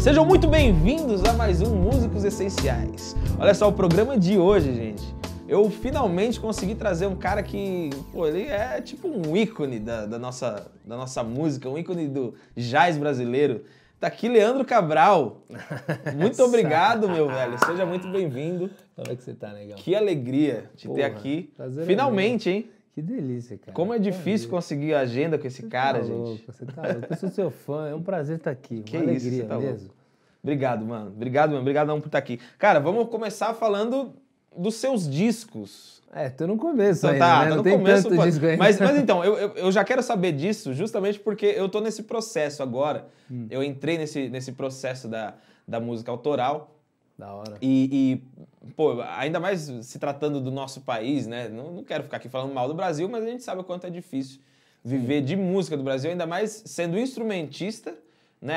Sejam muito bem-vindos a mais um Músicos Essenciais. Olha só, o programa de hoje, gente, eu finalmente consegui trazer um cara que, pô, ele é tipo um ícone da nossa música, um ícone do jazz brasileiro. Tá aqui Leandro Cabral. Muito obrigado, meu velho. Seja muito bem-vindo. Como é que você tá, negão? Que alegria te ter aqui. Finalmente, hein? Que delícia, cara. Como é difícil conseguir agenda com esse cara, gente. Você tá louco. Eu sou seu fã. É um prazer estar aqui. Que uma isso, alegria você tá mesmo. louco. Obrigado, mano. Obrigado, mano. Obrigadão por estar aqui. Cara, vamos começar falando dos seus discos. Tô no começo Então, ainda, tá, né? tá Não no tem começo, tanto disco ainda. Mas então, eu já quero saber disso justamente porque eu tô nesse processo agora. Eu entrei nesse processo da música autoral. Da hora. Pô, ainda mais se tratando do nosso país, né? Não quero ficar aqui falando mal do Brasil, mas a gente sabe o quanto é difícil viver de música do Brasil, ainda mais sendo instrumentista, né?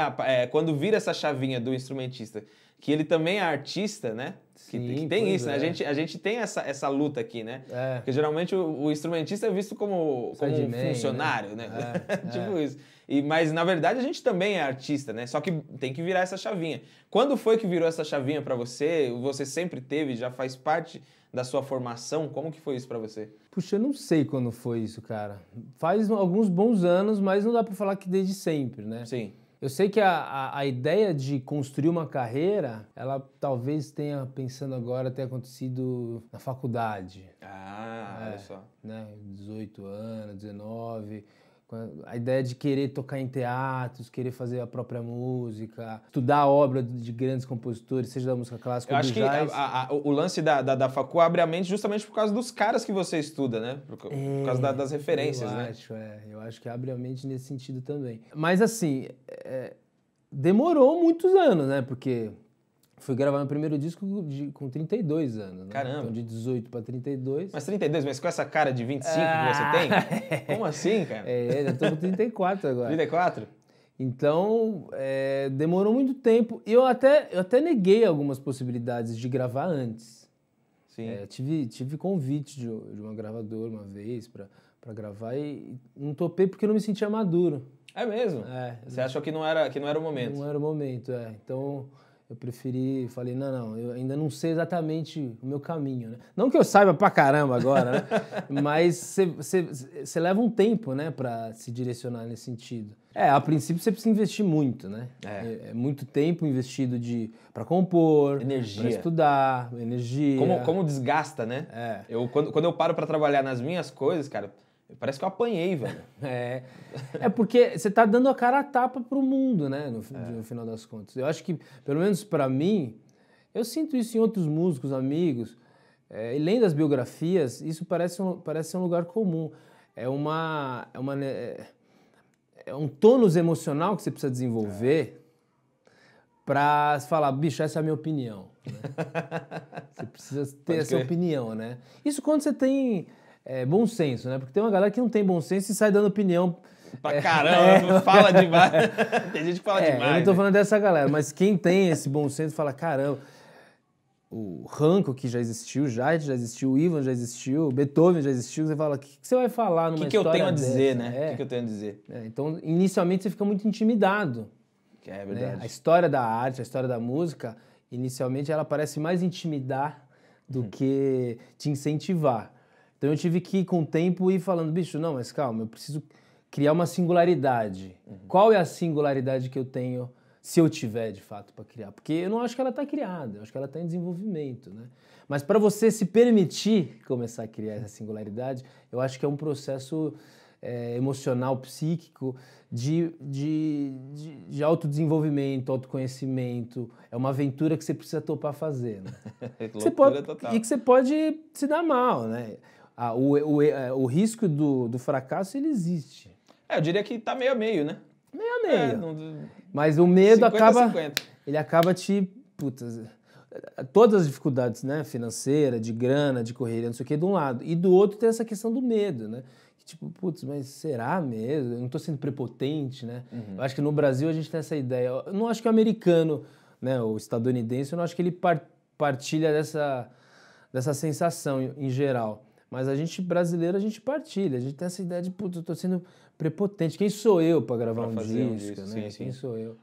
Quando vira essa chavinha do instrumentista, que ele também é artista, né? Que tem isso, né? A gente tem essa luta aqui, né? Porque geralmente o instrumentista é visto como um funcionário, né? Tipo isso. Mas na verdade a gente também é artista, né? Só que tem que virar essa chavinha. Quando foi que virou essa chavinha pra você? Você sempre teve, já faz parte da sua formação? Como que foi isso pra você? Puxa, eu não sei quando foi isso, cara. Faz alguns bons anos, mas não dá pra falar que desde sempre, né? Sim. Eu sei que a ideia de construir uma carreira, ela talvez tenha, pensando agora, tenha acontecido na faculdade. Olha só. Né? 18 anos, 19... A ideia de querer tocar em teatros, querer fazer a própria música, estudar a obra de grandes compositores, seja da música clássica ou do jazz. Eu acho que o lance da facu abre a mente justamente por causa dos caras que você estuda, né? Por causa das referências, né? Eu acho que abre a mente nesse sentido também. Mas assim, demorou muitos anos, né? Porque fui gravar meu primeiro disco com 32 anos, né? Caramba. Então de 18 para 32. Mas 32, mas com essa cara de 25 que você tem? Como assim, cara? Eu tô com 34 agora. 34? Então, demorou muito tempo. E eu até neguei algumas possibilidades de gravar antes. Sim. Tive convite de uma gravadora uma vez para gravar e não topei porque eu não me sentia maduro. É mesmo? Você achou que não era o momento? Não era o momento, Então... eu preferi, falei, não, eu ainda não sei exatamente o meu caminho, né? Não que eu saiba pra caramba agora, né? Mas você leva um tempo, né, pra se direcionar nesse sentido. A princípio você precisa investir muito, né? É muito tempo investido pra compor, energia, pra estudar, energia. Como desgasta, né? Quando eu paro pra trabalhar nas minhas coisas, cara, parece que eu apanhei, velho. Porque você tá dando a cara a tapa pro mundo, né, no final das contas. Eu acho que, pelo menos pra mim, eu sinto isso em outros músicos, amigos, e lendo das biografias, isso parece ser um lugar comum. É um tônus emocional que você precisa desenvolver pra falar, bicho, essa é a minha opinião. Né? Você precisa ter essa opinião, né? Isso quando você tem... bom senso, né? Porque tem uma galera que não tem bom senso e sai dando opinião. Pra caramba, fala demais. Tem gente que fala demais. Eu não tô falando dessa galera, mas quem tem esse bom senso fala, caramba, o Hancock já existiu, o Jazz já existiu, o Ivan já existiu, o Beethoven já existiu, você fala, o que você vai falar numa história O que eu tenho a dizer, dessa? né? O que eu tenho a dizer? Então, inicialmente você fica muito intimidado. É verdade. Né? A história da arte, a história da música, inicialmente ela parece mais intimidar do que te incentivar. Então eu tive que, com o tempo, ir falando, bicho, não, mas calma, eu preciso criar uma singularidade. Qual é a singularidade que eu tenho, se eu tiver, de fato, para criar? Porque eu não acho que ela está criada, eu acho que ela está em desenvolvimento, né? Mas para você se permitir começar a criar essa singularidade, eu acho que é um processo emocional, psíquico, de autodesenvolvimento, autoconhecimento. É uma aventura que você precisa topar fazer, né? Total. E que você pode se dar mal, né? O risco do fracasso, ele existe. Eu diria que tá meio a meio, né? Meio a meio. Mas o medo 50. Ele acaba te... todas as dificuldades, né? Financeira, de grana, de correria, não sei o que, de um lado. E do outro tem essa questão do medo, né? Tipo, mas será mesmo? Eu não tô sendo prepotente, né? Eu acho que no Brasil a gente tem essa ideia. Eu não acho que o americano, né, o estadunidense, eu não acho que ele partilha dessa sensação em geral. Mas a gente, brasileiro, a gente partilha. A gente tem essa ideia de, eu tô sendo prepotente. Quem sou eu para gravar um disco, né? Sim. Quem sou eu?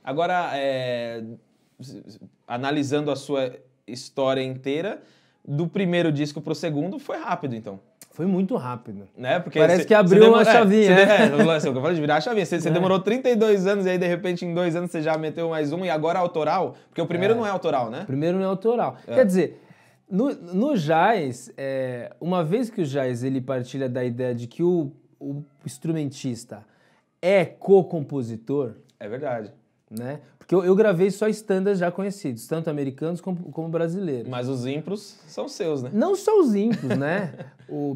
Agora, analisando a sua história inteira, do primeiro disco pro segundo foi rápido, então. Foi muito rápido. Né? Porque parece que abriu uma chavinha. Eu falei de virar a chavinha. Você demorou 32 anos e aí, de repente, em 2 anos você já meteu mais um e agora autoral? Porque o primeiro não é autoral, né? O primeiro não é autoral. Quer dizer, no jazz, uma vez que o jazz ele partilha da ideia de que o instrumentista é co-compositor... É verdade. Né? Porque eu gravei só standards já conhecidos, tanto americanos como brasileiros. Mas os impros são seus, né? Não só os impros, né?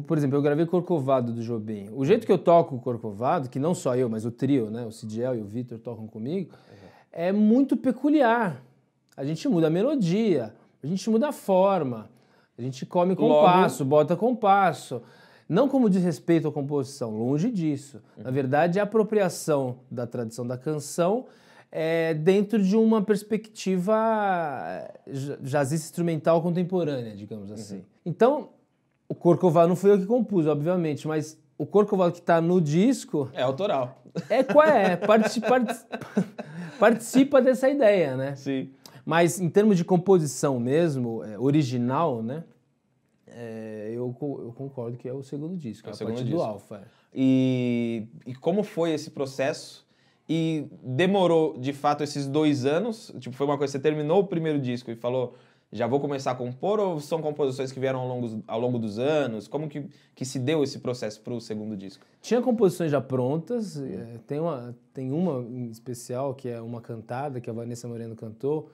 Por exemplo, eu gravei Corcovado do Jobim. O jeito que eu toco o Corcovado, que não só eu, mas o trio, né? O Cidiel e o Vitor tocam comigo, é muito peculiar. A gente muda a melodia, a gente muda a forma, a gente come compasso, bota compasso. Não como desrespeito à composição, longe disso. Na verdade, é a apropriação da tradição da canção dentro de uma perspectiva jazzista instrumental contemporânea, digamos assim. Então, o Corcovado não fui eu que compus, obviamente, mas o Corcovado que está no disco... É autoral. Participa dessa ideia, né? Sim. Mas em termos de composição mesmo, original, né? Eu concordo que é o segundo disco, a partir do Alfa. E como foi esse processo E demorou, de fato, esses 2 anos? Tipo, foi uma coisa, você terminou o primeiro disco e falou, já vou começar a compor, ou são composições que vieram ao longo dos anos? Como que se deu esse processo para o segundo disco? Tinha composições já prontas, tem uma em especial, que é uma cantada, que a Vanessa Moreno cantou,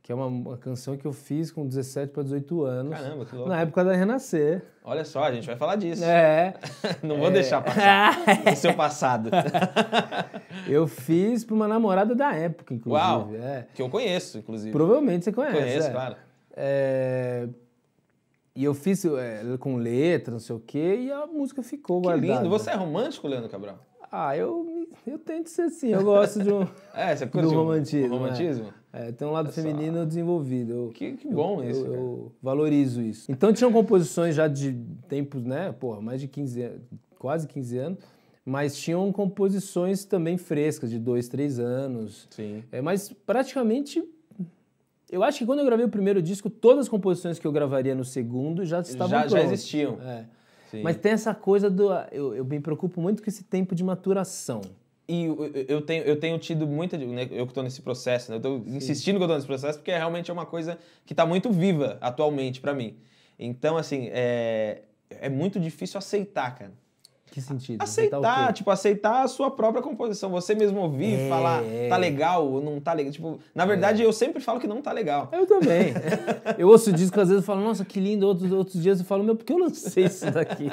que é uma canção que eu fiz com 17 para 18 anos. Caramba, que louco. Na época da Renascer. Olha só, a gente vai falar disso. Não vou deixar passar o seu passado. Eu fiz para uma namorada da época, inclusive. Uau, que eu conheço, inclusive. Provavelmente você conhece. Conheço, claro. E eu fiz com letra, não sei o quê, e a música ficou Que guardada. lindo. Você é romântico, Leandro Cabral? Eu tento ser assim, eu gosto de você curte do romantismo. O romantismo? Tem um lado feminino desenvolvido. Que bom isso. Eu valorizo isso. Então tinham composições já de tempos, né? Mais de 15 anos, quase 15 anos, mas tinham composições também frescas, de 2, 3 anos. Sim. Mas praticamente, eu acho que quando eu gravei o primeiro disco, todas as composições que eu gravaria no segundo já estavam prontas. Já existiam. Sim. Mas tem essa coisa eu me preocupo muito com esse tempo de maturação. E eu tenho tido muita... Né, eu que estou nesse processo, né, eu estou insistindo que eu estou nesse processo porque realmente é uma coisa que está muito viva atualmente para mim. Então, assim, é muito difícil aceitar, cara. Que sentido? Aceitar a sua própria composição. Você mesmo ouvir e falar, tá legal ou não tá legal. Tipo, na verdade, eu sempre falo que não tá legal. Eu também. Eu ouço o disco, às vezes eu falo, nossa, que lindo. Outros dias eu falo, meu, por que eu lancei isso daqui?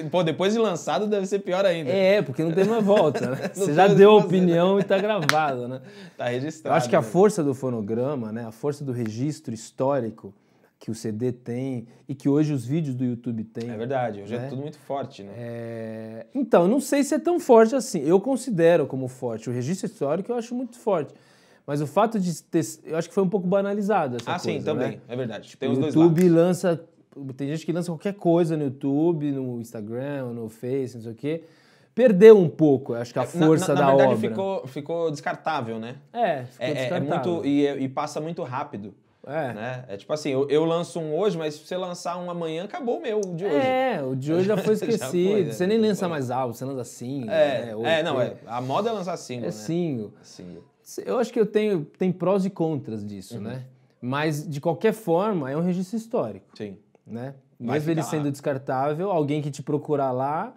Pô, depois de lançado deve ser pior ainda. Porque não tem mais volta, né? Você já deu a opinião e tá gravado, né? Tá registrado. Eu acho que a força do fonograma, né? A força do registro histórico que o CD tem e que hoje os vídeos do YouTube têm. É verdade, hoje é tudo muito forte, né? Então, não sei se é tão forte assim. Eu considero como forte. O registro histórico eu acho muito forte. Mas o fato de ter... Eu acho que foi um pouco banalizado essa coisa, sim, também. Né? É verdade. Tem os dois lados. O YouTube lança... Tem gente que lança qualquer coisa no YouTube, no Instagram, no Face, não sei o quê. Perdeu um pouco, acho que a força da obra. Na verdade, ficou descartável, né? Ficou descartável. E passa muito rápido. Né? É tipo assim, eu lanço um hoje, mas se você lançar um amanhã, acabou o meu de hoje. O de hoje já foi esquecido. Já foi, você nem lança mais álbum, você lança single. A moda é lançar single, né? Single. Eu acho que tem prós e contras disso, né? Mas, de qualquer forma, é um registro histórico. Sim. Né? Mesmo ele sendo descartável, alguém que te procurar lá,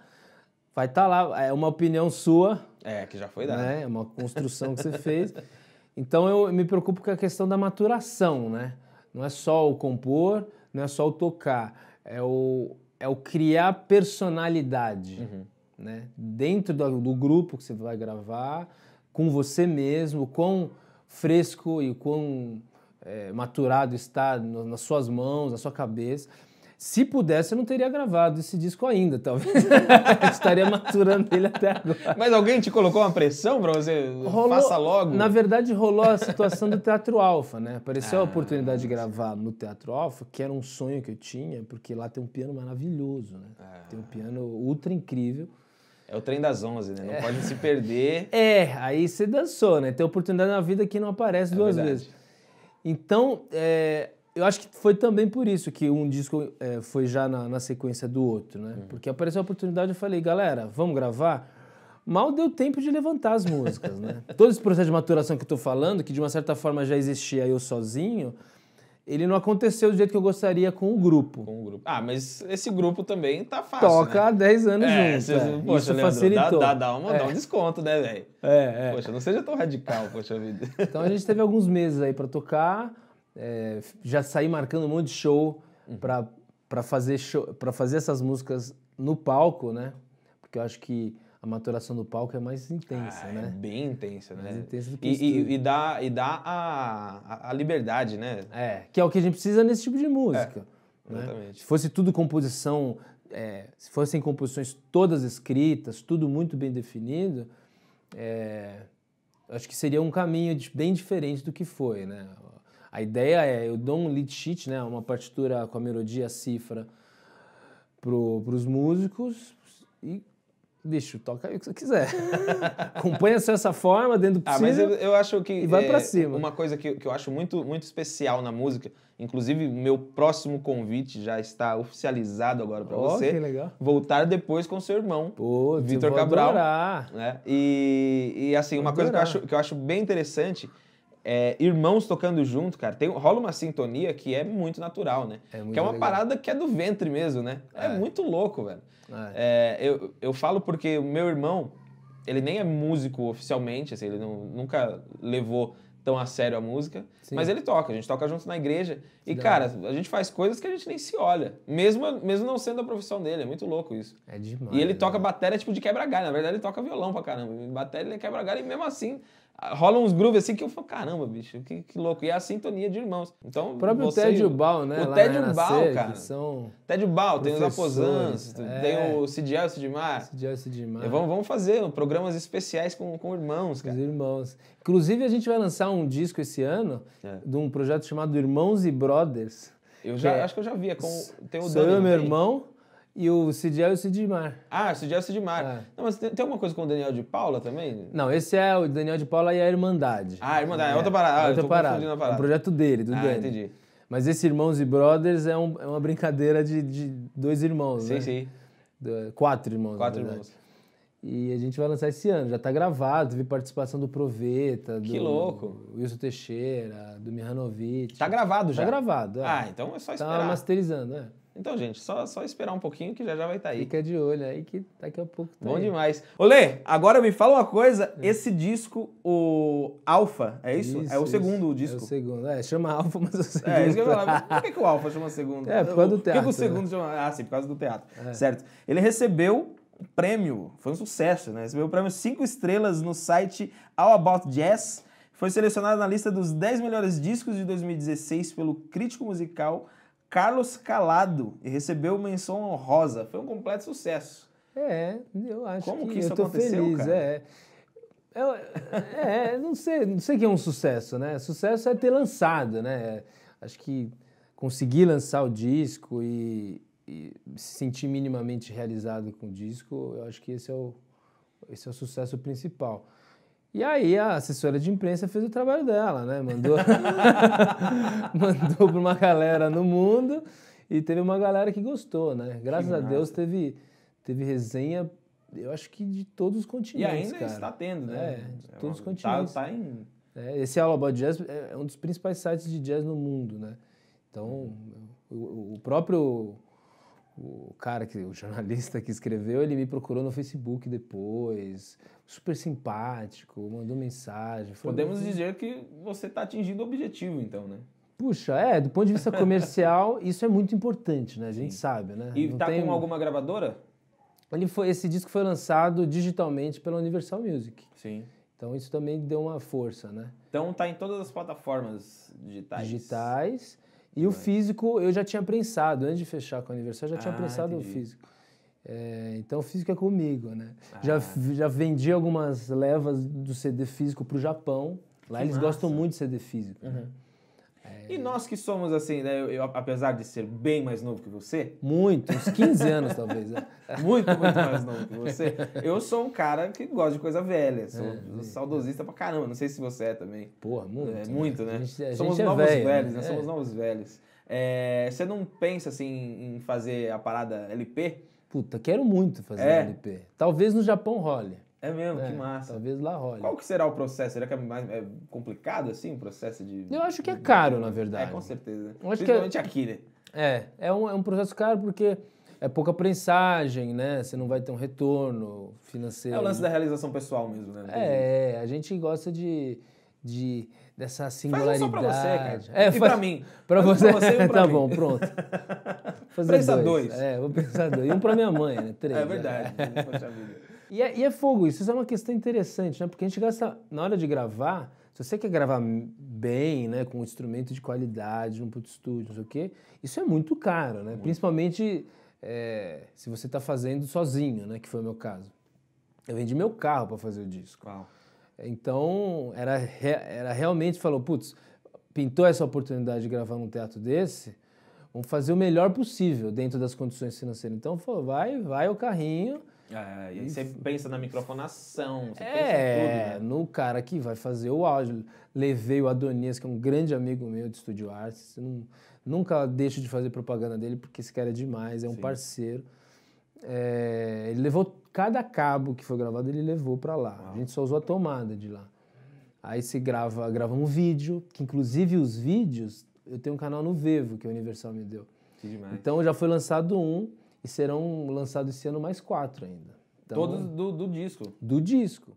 vai estar lá. É uma opinião sua. Que já foi dada. Né? É uma construção que você fez. Então eu me preocupo com a questão da maturação, né? Não é só o compor, não é só o tocar, é o criar personalidade, né? Dentro do grupo que você vai gravar, com você mesmo, o quão fresco e o quão maturado está nas suas mãos, na sua cabeça. Se pudesse, eu não teria gravado esse disco ainda, talvez. Estaria maturando ele até agora. Mas alguém te colocou uma pressão pra você faça logo? Na verdade, rolou a situação do Teatro Alfa, né? Apareceu a oportunidade de gravar no Teatro Alfa, que era um sonho que eu tinha, porque lá tem um piano maravilhoso, né? Tem um piano ultra incrível. É o trem das 11, né? Não pode se perder. Aí você dançou, né? Tem oportunidade na vida que não aparece duas vezes. Então, eu acho que foi também por isso que um disco foi já na sequência do outro, né? Porque apareceu a oportunidade, eu falei, galera, vamos gravar? Mal deu tempo de levantar as músicas, né? Todo esse processo de maturação que eu tô falando, que de uma certa forma já existia eu sozinho, ele não aconteceu do jeito que eu gostaria com o grupo. Mas esse grupo também tá fácil, Toca há 10 anos junto. Poxa, isso Leandro, facilitou. Dá um desconto, né, velho? Poxa, não seja tão radical, poxa vida. Então a gente teve alguns meses aí pra tocar, já saí marcando um monte de show pra fazer essas músicas no palco, né? Porque eu acho que a maturação do palco é mais intensa, né? É bem intensa, né? Mais intensa do que e dá a liberdade, né? Que é o que a gente precisa nesse tipo de música. Exatamente. Né? Se fosse tudo composição, se fossem composições todas escritas, tudo muito bem definido, acho que seria um caminho bem diferente do que foi, né? A ideia eu dou um lead sheet, né? Uma partitura com a melodia, a cifra, pros músicos e bicho, toca aí o que você quiser. Acompanha essa forma dentro do possível. Mas eu acho que... E vai pra cima. Uma coisa que eu acho muito, muito especial na música, inclusive o meu próximo convite já está oficializado agora pra você. Que legal. Voltar depois com seu irmão, Pô, Vitor Cabral. Né? E assim, uma coisa que eu acho bem interessante é irmãos tocando junto, cara. Rola uma sintonia que é muito natural, né? Que é uma parada que é do ventre mesmo, né? É muito louco, velho. Eu falo porque o meu irmão, ele nem é músico oficialmente, assim, ele nunca levou tão a sério a música, mas ele toca, a gente toca junto na igreja. E, cara, a gente faz coisas que a gente nem se olha, mesmo não sendo a profissão dele, é muito louco isso. É demais. E ele toca bateria tipo de quebra-galho, na verdade ele toca violão pra caramba. Bateria ele é quebra-galho e mesmo assim rola uns grooves assim que eu falo, caramba, bicho, que louco. E é a sintonia de irmãos. Então, o próprio Tédio Bal, né? O Tédio Bal, cara. São Tédio Bal, tem os Aposãs, tem o Cidiel e o Sidmar. Vamos fazer programas especiais com irmãos, cara. Os irmãos. Inclusive, a gente vai lançar um disco esse ano de um projeto chamado Irmãos e Brothers. Acho que eu já vi. Tem o Daniel, meu irmão, e o Cidiel e o Sidmar. Ah, o Cidiel e o Sidmar. Não, mas tem alguma coisa com o Daniel de Paula também? Não, esse é o Daniel de Paula e a Irmandade. Ah, a Irmandade, é outra parada. Outra parada. É um projeto dele, do Daniel. Entendi. Mas esse Irmãos e Brothers é uma brincadeira de dois irmãos, né? Sim. 4 irmãos, Quatro irmãos. E a gente vai lançar esse ano. Já tá gravado, teve participação do Proveta, que louco. Wilson Teixeira, do Mihanovic. Tá gravado já? Tá gravado, então é só esperar. Tá masterizando, Então, gente, só esperar um pouquinho que já vai estar aí. Fica de olho aí que daqui a pouco tá Bom aí. Demais. Olê, agora me fala uma coisa. Esse disco, o Alpha, é isso? É o segundo disco? É o segundo. Chama Alpha, mas é o segundo. Isso que eu ia falar. Por que o Alpha chama segundo? Por causa do teatro. Por que o segundo chama... sim, por causa do teatro. Certo. Ele recebeu um prêmio, foi um sucesso, né? Recebeu o prêmio 5 estrelas no site All About Jazz. Foi selecionado na lista dos 10 melhores discos de 2016 pelo crítico musical Carlos Calado e recebeu menção honrosa. Foi um completo sucesso. Eu acho Como que eu isso tô aconteceu, feliz, cara? Não sei o que é um sucesso, né? Sucesso é ter lançado, né? Acho que conseguir lançar o disco e se sentir minimamente realizado com o disco, eu acho que esse é o sucesso principal. E aí a assessora de imprensa fez o trabalho dela, né? Mandou para uma galera no mundo e teve uma galera que gostou, né? Graças a Deus teve resenha, eu acho que de todos os continentes, e ainda cara. está tendo, né? De todos os continentes. Esse All About Jazz é um dos principais sites de jazz no mundo, né? Então, o próprio... o jornalista que escreveu, ele me procurou no Facebook depois, super simpático, mandou mensagem. Podemos dizer que você está atingindo o objetivo, então, né? Puxa, do ponto de vista comercial, isso é muito importante, né? A gente sabe, né? E tá com alguma gravadora? Esse disco foi lançado digitalmente pela Universal Music. Sim. Então isso também deu uma força, né? Então tá em todas as plataformas digitais. E o físico eu já tinha prensado, antes de fechar com a Universal, eu já tinha prensado o físico. Então o físico é comigo, né? Já vendi algumas levas do CD físico pro Japão. Lá eles gostam muito de CD físico. Né? E nós que somos assim, né? Eu, apesar de ser bem mais novo que você... Muito, uns 15 anos talvez. Né? Muito mais novo que você. Eu sou um cara que gosta de coisa velha. Sou saudosista pra caramba. Não sei se você é também. Porra, muito. Muito, né? A Somos gente novos velho, velhos, né? Somos novos velhos. Você não pensa assim em fazer a parada LP? Puta, quero muito fazer LP. Talvez no Japão role. É mesmo, que massa. Talvez lá role. Qual que será o processo? Será que é mais complicado assim o processo de... Eu acho que é caro, na verdade. Com certeza. Principalmente aqui, né? É um processo caro porque é pouca prensagem, né? Você não vai ter um retorno financeiro. É o lance da realização pessoal mesmo, né? A gente gosta dessa singularidade. Faz um só pra você, cara. E pra mim. Pra você? Pra você e pra tá mim. bom, pronto. Pensa dois. Vou pensar 2. E um pra minha mãe, né? 3. É verdade. Poxa vida. E é fogo, isso é uma questão interessante, né? Porque a gente gasta, na hora de gravar, se você quer gravar bem, né, com um instrumento de qualidade, num puto estúdio, não sei o quê, isso é muito caro, né? Muito. Principalmente se você está fazendo sozinho, né, que foi o meu caso. Eu vendi meu carro para fazer o disco. Uau. Então, era realmente, falou, putz, pintou essa oportunidade de gravar num teatro desse, vamos fazer o melhor possível dentro das condições financeiras. Então, falou, vai o carrinho... E aí você pensa na microfonação, você pensa em tudo, né? No cara que vai fazer o áudio. Levei o Adonias, que é um grande amigo meu de Estúdio Arts. Nunca deixo de fazer propaganda dele, porque esse cara é demais, é um parceiro. Ele levou cada cabo que foi gravado, ele levou pra lá. A gente só usou a tomada de lá. Aí se grava um vídeo, que inclusive os vídeos, eu tenho um canal no Vevo, que a Universal me deu. Que demais. Então já foi lançado um, e serão lançados esse ano mais 4 ainda. Então, todos do disco. Do disco.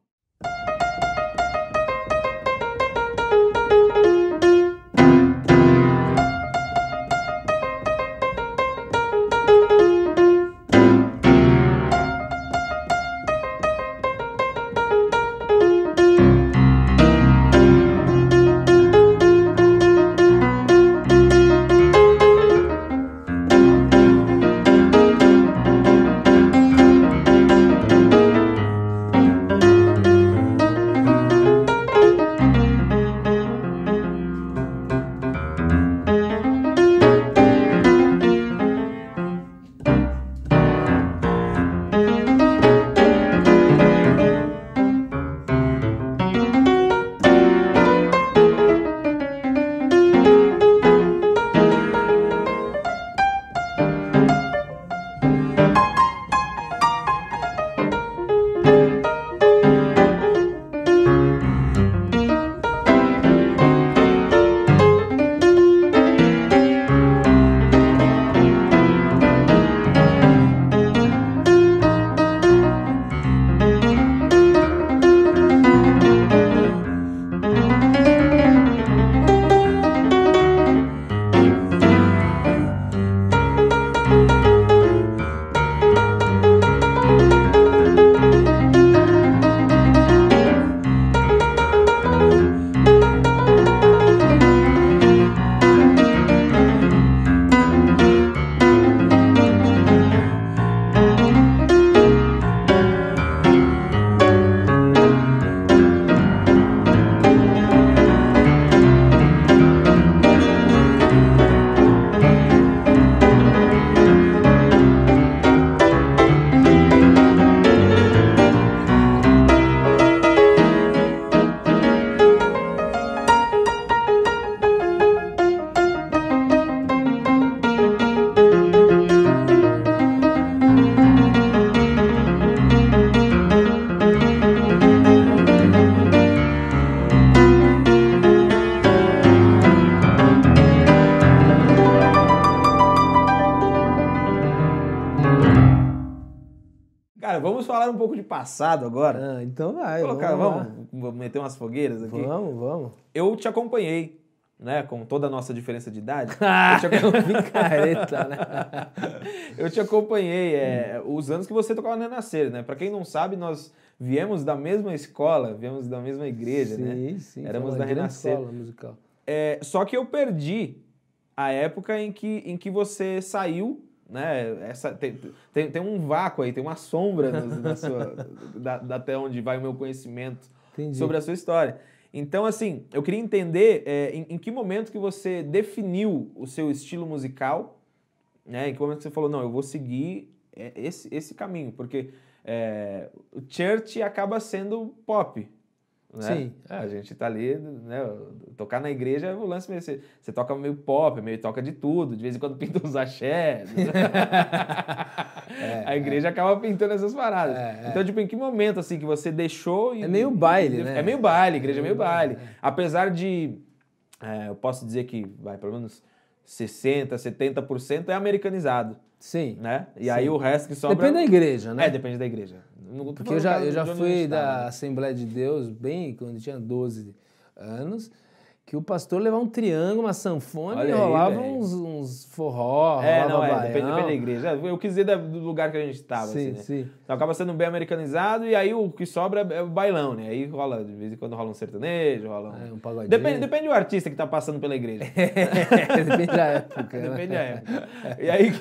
Cara, vamos falar um pouco de passado agora. Então vai. Vamos meter umas fogueiras aqui? Vamos. Eu te acompanhei, né? Com toda a nossa diferença de idade. Picareta, né? Eu te acompanhei os anos que você tocava na Renascer, né? Pra quem não sabe, nós viemos da mesma escola, viemos da mesma igreja, né? Sim. Éramos da Renascer. Escola musical. Só que eu perdi a época em que você saiu, né? Tem um vácuo aí, tem uma sombra na sua, até onde vai o meu conhecimento sobre a sua história. Então, assim, eu queria entender em que momento que você definiu o seu estilo musical, né? Em que momento que você falou, não, eu vou seguir esse caminho, porque o church acaba sendo pop. Né? Sim. A gente tá ali, né? Tocar na igreja é o lance meio. Você toca meio pop, meio toca de tudo, de vez em quando pinta uns axés. A igreja acaba pintando essas paradas. Então, tipo, em que momento assim que você deixou. É meio baile, né? É meio baile, igreja é meio baile. Apesar de. Eu posso dizer que vai pelo menos 60%, 70% é americanizado. Sim. Né? E aí o resto que sobra. Depende da igreja, né? Depende da igreja. Porque eu já fui da Assembleia de Deus, bem quando eu tinha 12 anos, que o pastor levava um triângulo, uma sanfona e rolava uns forró, depende da igreja. Eu quis dizer do lugar que a gente estava. Sim, assim, né? sim. Então acaba sendo bem americanizado e aí o que sobra é o bailão, né? Aí rola, de vez em quando rola um sertanejo, rola um pagodinho. Depende do artista que tá passando pela igreja. Depende da época. Depende da época. E aí,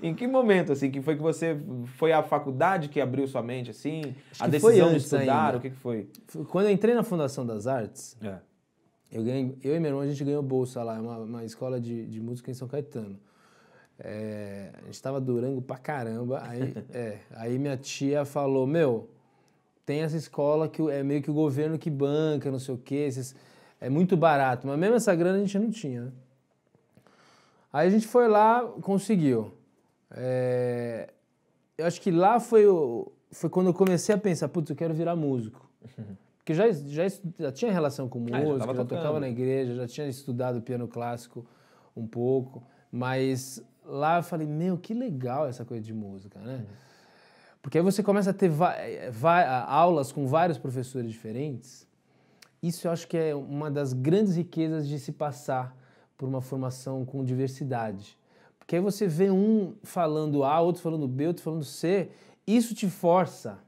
em que momento, assim, que foi que você foi à faculdade que abriu sua mente, assim? A decisão de estudar, ainda. O que foi? Quando eu entrei na Fundação das Artes, eu e meu irmão, a gente ganhou bolsa lá, uma escola de música em São Caetano. A gente tava Durango pra caramba. Aí minha tia falou, tem essa escola que é meio que o governo que banca, não sei o quê, é muito barato, mas mesmo essa grana a gente não tinha, né? Aí a gente foi lá, conseguiu. Eu acho que lá foi quando eu comecei a pensar, putz, eu quero virar músico. Porque já tinha relação com música, já tocava na igreja, já tinha estudado piano clássico um pouco, mas lá eu falei, que legal essa coisa de música, né? Porque aí você começa a ter aulas com vários professores diferentes. Isso eu acho que é uma das grandes riquezas de se passar por uma formação com diversidade. Porque aí você vê um falando A, outro falando B, outro falando C, isso te força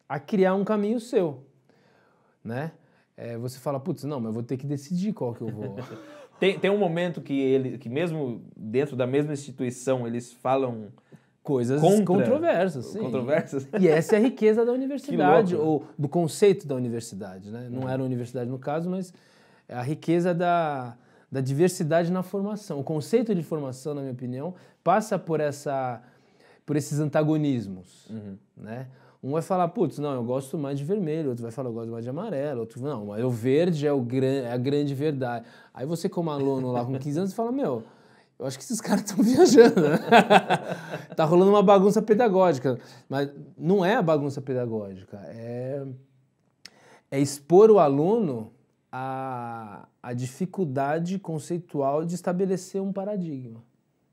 a criar um caminho seu, né? Você fala, putz, não, mas eu vou ter que decidir qual que eu vou... Tem um momento que mesmo dentro da mesma instituição, eles falam... Coisas controversas, sim. Controversas? E essa é a riqueza da universidade, ou do conceito da universidade, né? Não era universidade no caso, mas é a riqueza da diversidade na formação. O conceito de formação, na minha opinião, passa por esses antagonismos, né? Um vai falar, putz, não, eu gosto mais de vermelho, outro vai falar, eu gosto mais de amarelo, outro, não, mas o verde é a grande verdade. Aí você, como aluno lá com 15 anos, fala, eu acho que esses caras estão viajando, né? Tá rolando uma bagunça pedagógica. Mas não é a bagunça pedagógica, é expor o aluno à dificuldade conceitual de estabelecer um paradigma.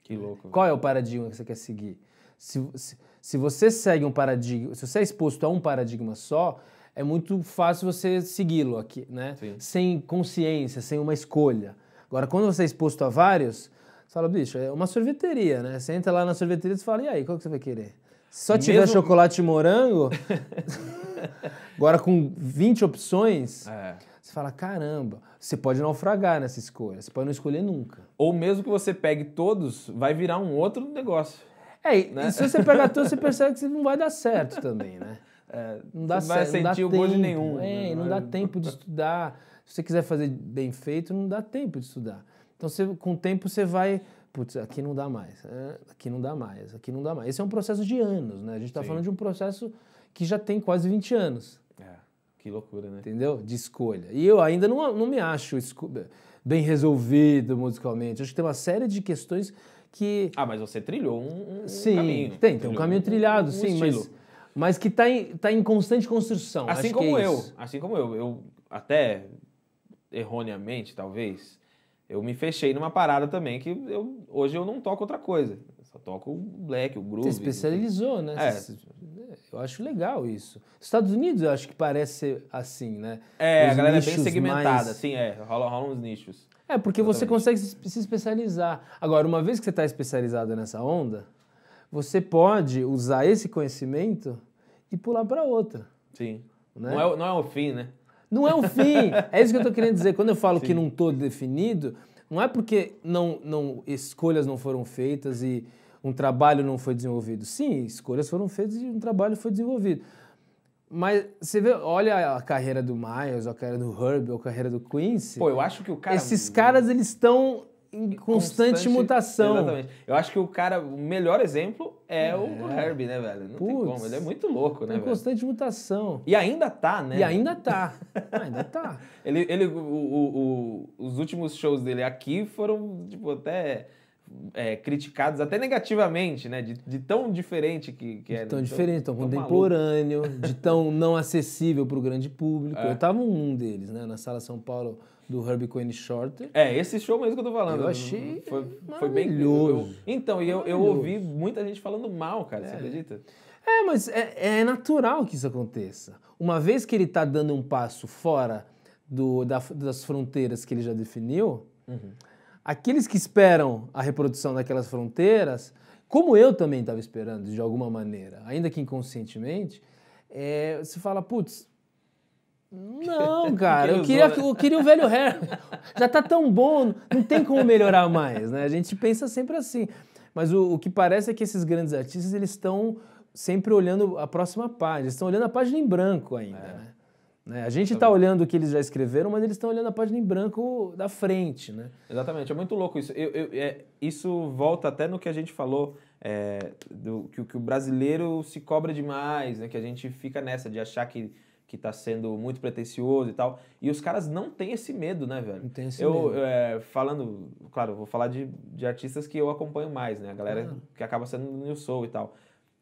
Que louco. Qual é o paradigma que você quer seguir? Se você segue um paradigma, se você é exposto a um paradigma só, é muito fácil você segui-lo aqui, né? Sim. Sem consciência, sem uma escolha. Agora, quando você é exposto a vários... Você fala, bicho, é uma sorveteria, né? Você entra lá na sorveteria e fala, e aí, qual que você vai querer? Se só tiver chocolate e morango, agora com 20 opções, você fala, caramba, você pode naufragar nessa escolha, você pode não escolher nunca. Ou mesmo que você pegue todos, vai virar um outro negócio. E se você pegar todos, você percebe que não vai dar certo também, né? Não dá você vai certo, sentir o gosto de nenhum. Não dá tempo de estudar. Se você quiser fazer bem feito, não dá tempo de estudar. Então, com o tempo, você vai... Putz, aqui não dá mais, aqui não dá mais, aqui não dá mais. Esse é um processo de anos, né? A gente está falando de um processo que já tem quase 20 anos. Que loucura, né? Entendeu? De escolha. E eu ainda não me acho bem resolvido musicalmente. Acho que tem uma série de questões que... mas você trilhou um caminho. Sim, tem um caminho trilhado, sim, mas que tá em constante construção. Assim como eu. Assim como eu. Eu até, erroneamente, talvez... Eu me fechei numa parada também que hoje eu não toco outra coisa. Eu só toco o black, o groove. Você especializou, né? Eu acho legal isso. Estados Unidos eu acho que parece ser assim, né? A galera é bem segmentada, assim, rola uns nichos. Porque você consegue se especializar. Agora, uma vez que você está especializado nessa onda, você pode usar esse conhecimento e pular para outra. Sim. Né? Não é o fim, né? Não é um fim. É isso que eu estou querendo dizer. Quando eu falo que não estou definido, não é porque escolhas não foram feitas e um trabalho não foi desenvolvido. Sim, escolhas foram feitas e um trabalho foi desenvolvido. Mas você vê, olha a carreira do Miles, a carreira do Herbie, a carreira do Quincy. Eu acho que o cara... Esses caras, eles estão em constante mutação. Exatamente. Eu acho que o melhor exemplo é o Herbie, né, velho? Não tem como, ele é muito louco, né, velho? Em constante mutação. E ainda tá, né? Ainda tá. Os últimos shows dele aqui foram, tipo, até criticados, até negativamente, né? De tão diferente que é. De tão diferente, tão contemporâneo, de tão não acessível pro grande público. Eu tava num deles, né? Na Sala São Paulo, do Herbie Cohen Shorter. Esse show mesmo que eu tô falando. Eu achei foi bem maravilhoso. Então, eu ouvi muita gente falando mal, cara, você acredita? Mas é natural que isso aconteça. Uma vez que ele tá dando um passo fora das fronteiras que ele já definiu, aqueles que esperam a reprodução daquelas fronteiras, como eu também estava esperando, de alguma maneira, ainda que inconscientemente, você fala, putz, não, cara, eu queria o velho Herbie. Já tá tão bom, não tem como melhorar mais, né? A gente pensa sempre assim. Mas o que parece é que esses grandes artistas, eles estão sempre olhando a próxima página, eles estão olhando a página em branco ainda, né? né? A gente está olhando o que eles já escreveram, mas eles estão olhando a página em branco da frente, né? Exatamente, é muito louco isso. Isso volta até no que a gente falou, que o brasileiro se cobra demais, né? Que a gente fica nessa de achar que tá sendo muito pretencioso e tal. E os caras não têm esse medo, né, velho? Não tem esse medo. Falando, claro, vou falar de artistas que eu acompanho mais, né? A galera que acaba sendo no New Soul e tal.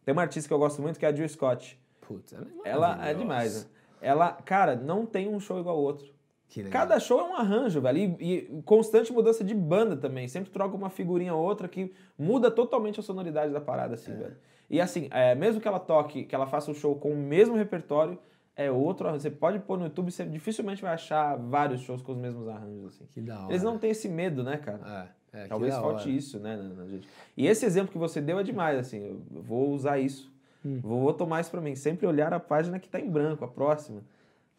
Tem uma artista que eu gosto muito que é a Jill Scott. Putz, Ela é demais, né? Ela, cara, não tem um show igual ao outro. Que legal. Cada show é um arranjo, velho. E constante mudança de banda também. Sempre troca uma figurinha ou outra que muda totalmente a sonoridade da parada, assim, velho. E assim, mesmo que ela toque, que ela faça um show com o mesmo repertório, é outro arranjo. Você pode pôr no YouTube, você dificilmente vai achar vários shows com os mesmos arranjos, assim. Que da hora. Eles não têm esse medo, né, cara? Talvez que da falte hora. isso, né, na gente. E esse exemplo que você deu é demais, assim. Eu vou usar isso. Vou tomar isso pra mim. Sempre olhar a página que tá em branco, a próxima.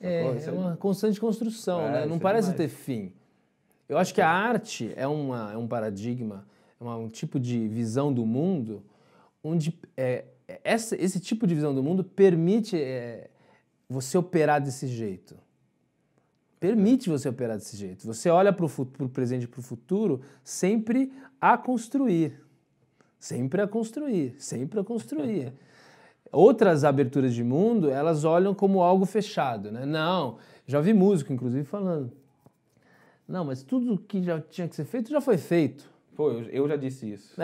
É uma constante construção, né? Não isso é parece demais. ter fim. Eu acho que a arte é um paradigma, um tipo de visão do mundo onde esse tipo de visão do mundo permite você operar desse jeito. Permite você operar desse jeito. Você olha para o presente e para o futuro sempre a construir. Sempre a construir. Sempre a construir. Outras aberturas de mundo, elas olham como algo fechado, né? Não, já vi músico, inclusive, falando. Não, mas tudo que já tinha que ser feito, já foi feito. Pô, eu já disse isso.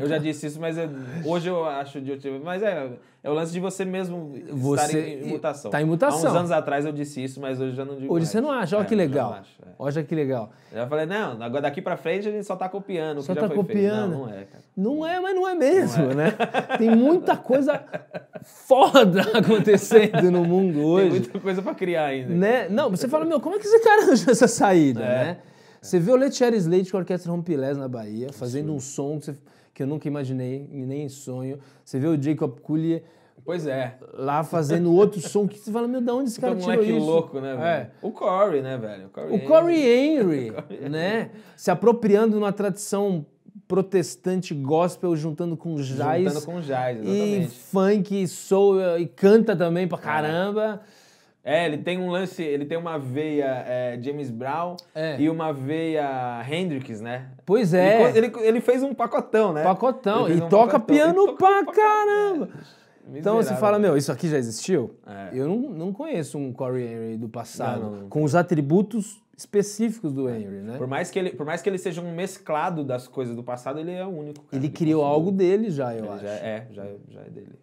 Eu já disse isso, mas hoje eu acho de... Mas é o lance de você mesmo estar em mutação. Tá em mutação. Há uns anos atrás eu disse isso, mas hoje eu já não digo Hoje mais. você não acha, olha que legal. Acho, Olha que legal. Eu já falei, não, agora daqui pra frente a gente só tá copiando o Só que já tá foi copiando. feito. Não é, cara. Não é, mas não é mesmo, né? Tem muita coisa foda acontecendo no mundo hoje. Tem muita coisa pra criar ainda. Né? Não, você fala, como é que esse cara arranjou essa saída, né? Você vê o Lettieri Slade com a Orquestra Rompilés na Bahia, fazendo um som que eu nunca imaginei, nem em sonho. Você vê o Jacob Collier Pois é. lá fazendo outro som que você fala, meu, de onde esse cara tirou isso? Louco, né, velho? O Corey, né, velho? O Corey Henry, né? Se apropriando de uma tradição protestante gospel, juntando com jazz. Juntando com jazz, exatamente. E funk, soul, e canta também pra caramba. Ele tem um lance, ele tem uma veia James Brown e uma veia Hendrix, né? Pois é. Ele fez um pacotão, né? Pacotão. E toca piano pra caramba. Então você fala, isso aqui já existiu? Eu não conheço um Corey Henry do passado, não. com os atributos específicos do Henry, né? Por mais que ele seja um mesclado das coisas do passado, ele é o único. Cara, ele criou algo dele já, eu acho. Já é dele.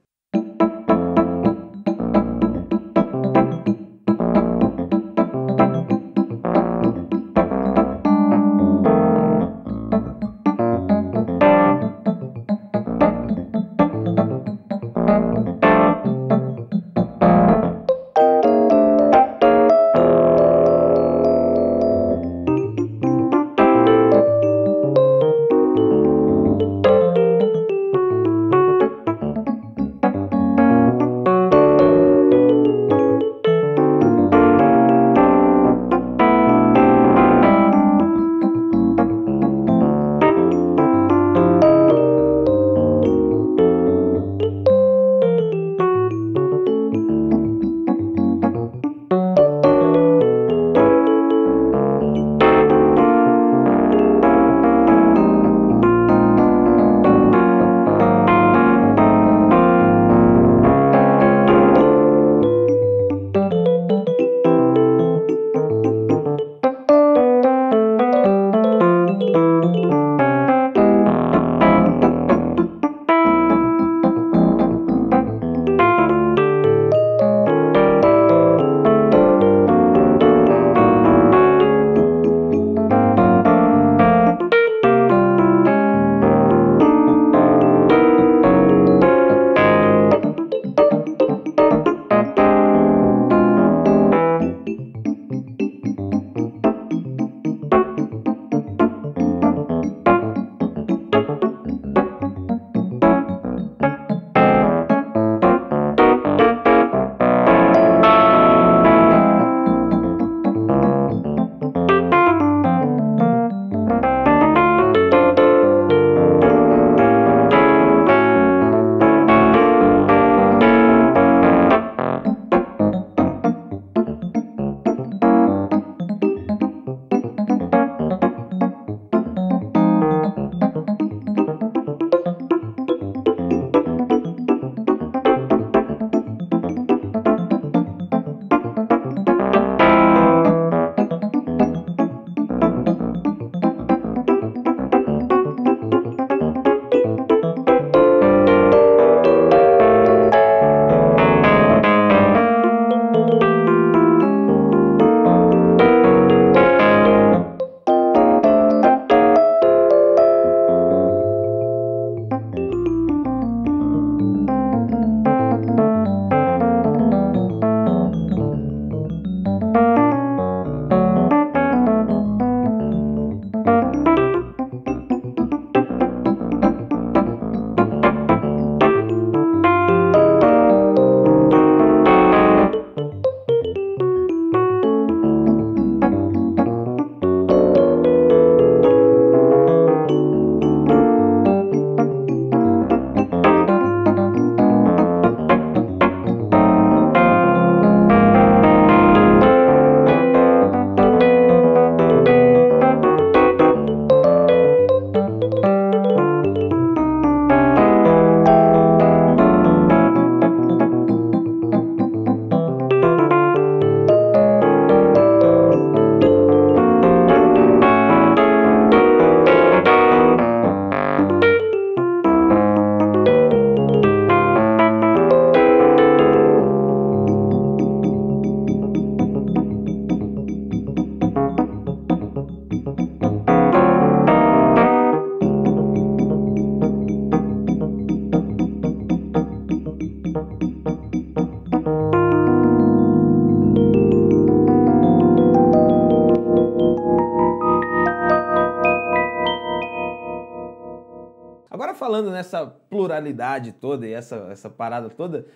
falando nessa pluralidade toda e essa parada toda,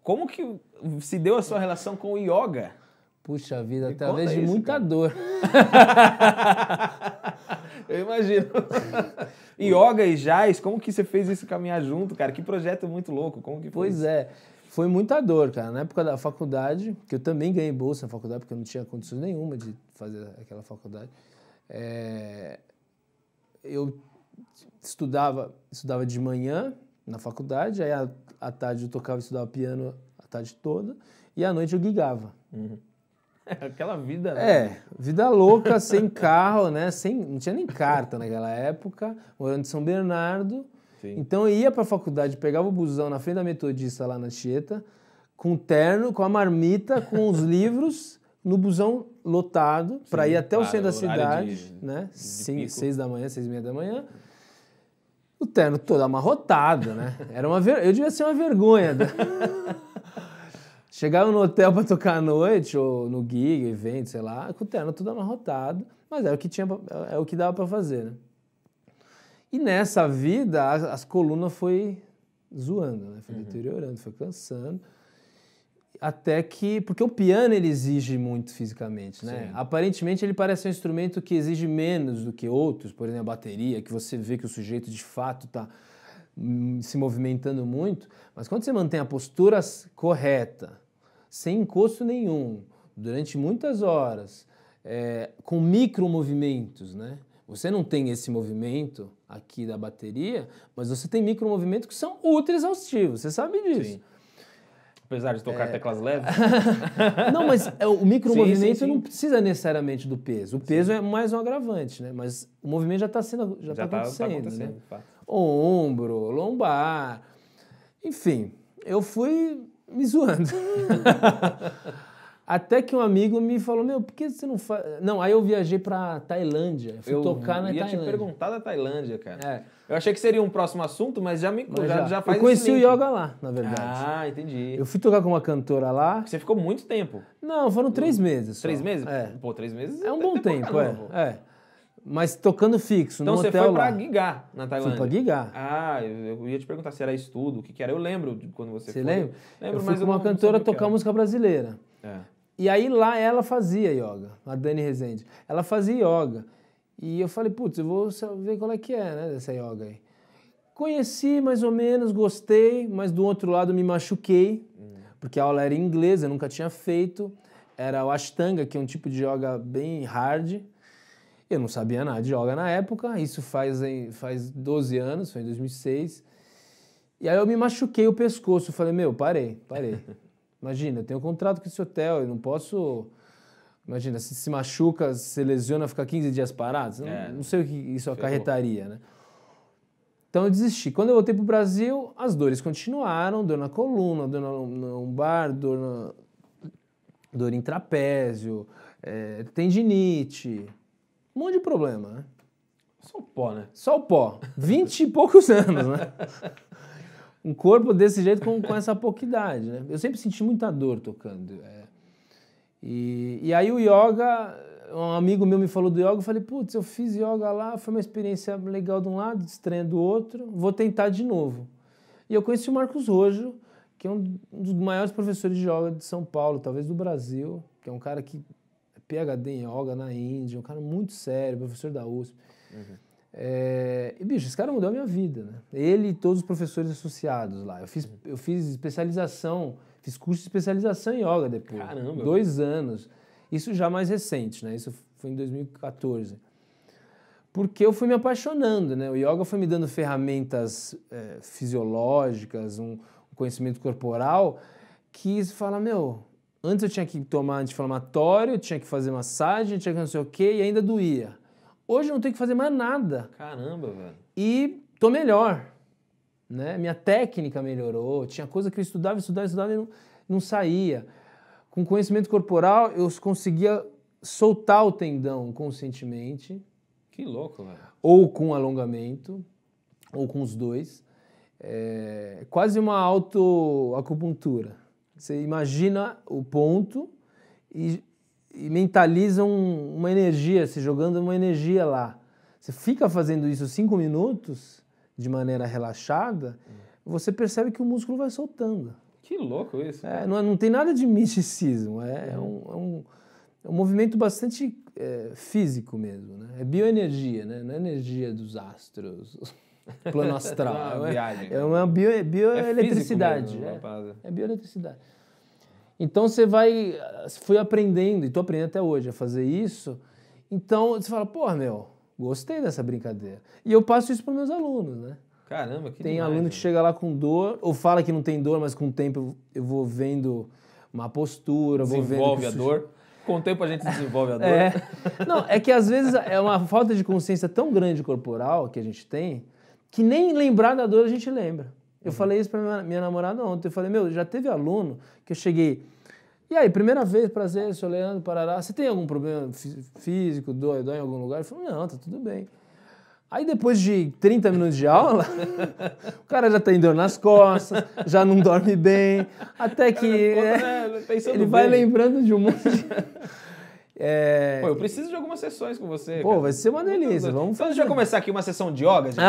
como que se deu a sua relação com o yoga? Puxa vida, Me através conta de isso, muita cara. dor. Eu imagino. Yoga e jazz, como que você fez isso caminhar junto, cara? Que projeto muito louco, como que foi Pois isso? é, foi muita dor, cara. Na época da faculdade, que eu também ganhei bolsa na faculdade, porque eu não tinha condições nenhuma de fazer aquela faculdade, eu estudava de manhã na faculdade, aí à tarde eu tocava e estudava piano a tarde toda, e à noite eu gigava. Aquela vida, né? Vida louca, sem carro, né? Não tinha nem carta naquela época, morando em São Bernardo. Sim. Então eu ia pra faculdade, pegava o busão na frente da Metodista lá na Tieta, com terno, com a marmita, com os livros, no busão lotado, para ir até o centro da cidade, né? 6 da manhã, 6h30 da manhã. O terno todo amarrotado, né? Eu devia ser uma vergonha. Chegava no hotel para tocar à noite, ou no gig, evento, sei lá, com o terno tudo amarrotado, mas era o que dava para fazer, né? E nessa vida, as colunas foi zoando, né? Foi deteriorando, foi cansando. Até que... Porque o piano, ele exige muito fisicamente, né? Sim. Aparentemente, ele parece um instrumento que exige menos do que outros, por exemplo, a bateria, que você vê que o sujeito, de fato, está se movimentando muito. Mas quando você mantém a postura correta, sem encosto nenhum, durante muitas horas, com micromovimentos, né? Você não tem esse movimento aqui da bateria, mas você tem micromovimentos que são ultra exaustivos, você sabe disso. Sim. Apesar de tocar teclas leves? Não, mas o micromovimento não precisa necessariamente do peso. O peso é mais um agravante, né? Mas o movimento já está acontecendo. Tá acontecendo, né? Ombro, lombar, enfim, eu fui me zoando. Até que um amigo me falou, por que você não faz... Não, aí eu viajei pra Tailândia, fui tocar na Tailândia. Eu ia te perguntar da Tailândia, cara. Eu achei que seria um próximo assunto, mas já faz. Eu conheci o yoga lá, na verdade. Ah, entendi. Eu fui tocar com uma cantora lá. Você ficou muito tempo. Não, foram 3 meses só. 3 meses? Pô, 3 meses é um bom tempo, Mas tocando fixo, então no hotel lá. Então você foi lá. pra gigar na Tailândia? Fui pra gigar. Ah, eu ia te perguntar se era estudo, o que era. Eu lembro de quando você foi. Você lembra? Lembro, eu fui com uma cantora tocar música brasileira. E aí lá ela fazia yoga, a Dani Rezende. Ela fazia yoga. E eu falei, putz, eu vou ver qual é que é, né, dessa yoga aí. Conheci mais ou menos, gostei, mas do outro lado me machuquei, porque a aula era em inglês, eu nunca tinha feito. Era o Ashtanga, que é um tipo de yoga bem hard. Eu não sabia nada de yoga na época, isso faz 12 anos, foi em 2006. E aí eu me machuquei o pescoço, falei, parei. Imagina, eu tenho um contrato com esse hotel, eu não posso... Imagina, se machuca, se lesiona, fica 15 dias parado, não sei o que isso acarretaria, né? Então eu desisti. Quando eu voltei pro Brasil, as dores continuaram, dor na coluna, dor no lombar, dor em trapézio, tendinite, um monte de problema, né? Só o pó, né? Só o pó. 20 e poucos anos, né? Um corpo desse jeito com essa pouca idade, né? Eu sempre senti muita dor tocando. E aí o yoga, um amigo meu me falou do yoga, eu falei, putz, eu fiz yoga lá, foi uma experiência legal de um lado, estranha do outro, vou tentar de novo. E eu conheci o Marcos Rojo, que é um dos maiores professores de yoga de São Paulo, talvez do Brasil, que é um cara que é PhD em yoga na Índia, um cara muito sério, professor da USP. E, bicho, esse cara mudou a minha vida, né? Ele e todos os professores associados lá. Eu fiz especialização, fiz curso de especialização em yoga depois. Caramba! 2 anos. Isso já mais recente, né? Isso foi em 2014. Porque eu fui me apaixonando, né? O yoga foi me dando ferramentas fisiológicas, um conhecimento corporal, que você fala, antes eu tinha que tomar anti-inflamatório, tinha que fazer massagem, tinha que não sei o quê, e ainda doía. Hoje eu não tenho que fazer mais nada. Caramba, velho. E tô melhor, né? Minha técnica melhorou, tinha coisa que eu estudava e não saía. Com conhecimento corporal, eu conseguia soltar o tendão conscientemente. Que louco, velho. Ou com alongamento, ou com os dois. Quase uma autoacupuntura. Você imagina o ponto e mentaliza uma energia, se jogando uma energia lá. Você fica fazendo isso 5 minutos, de maneira relaxada, você percebe que o músculo vai soltando. Que louco isso. Não tem nada de misticismo, é um movimento bastante físico mesmo, né? É bioenergia, né? Não é energia dos astros, plano astral. É uma bioeletricidade. É bioeletricidade. Então você fui aprendendo, e estou aprendendo até hoje a fazer isso, então você fala, pô, gostei dessa brincadeira. E eu passo isso para os meus alunos, né? Caramba, que Tem demais, aluno que chega lá com dor, ou fala que não tem dor, mas com o tempo eu vou vendo uma postura, desenvolve a dor. Com o tempo a gente desenvolve a dor. Não, é que às vezes é uma falta de consciência tão grande corporal que a gente tem, que nem lembrar da dor a gente lembra. Eu falei isso pra minha namorada ontem. Eu falei, já teve aluno que eu cheguei... E aí, primeira vez, prazer, sou Leandro, Parará. Você tem algum problema físico, dói em algum lugar? Ele falou, não, tá tudo bem. Aí depois de 30 minutos de aula, o cara já tem dor nas costas, já não dorme bem, até que ele vai lembrando de um monte de... Pô, eu preciso de algumas sessões com você. Pô, cara. Vai ser uma delícia, vamos fazer. Deixa eu começar aqui uma sessão de yoga, gente.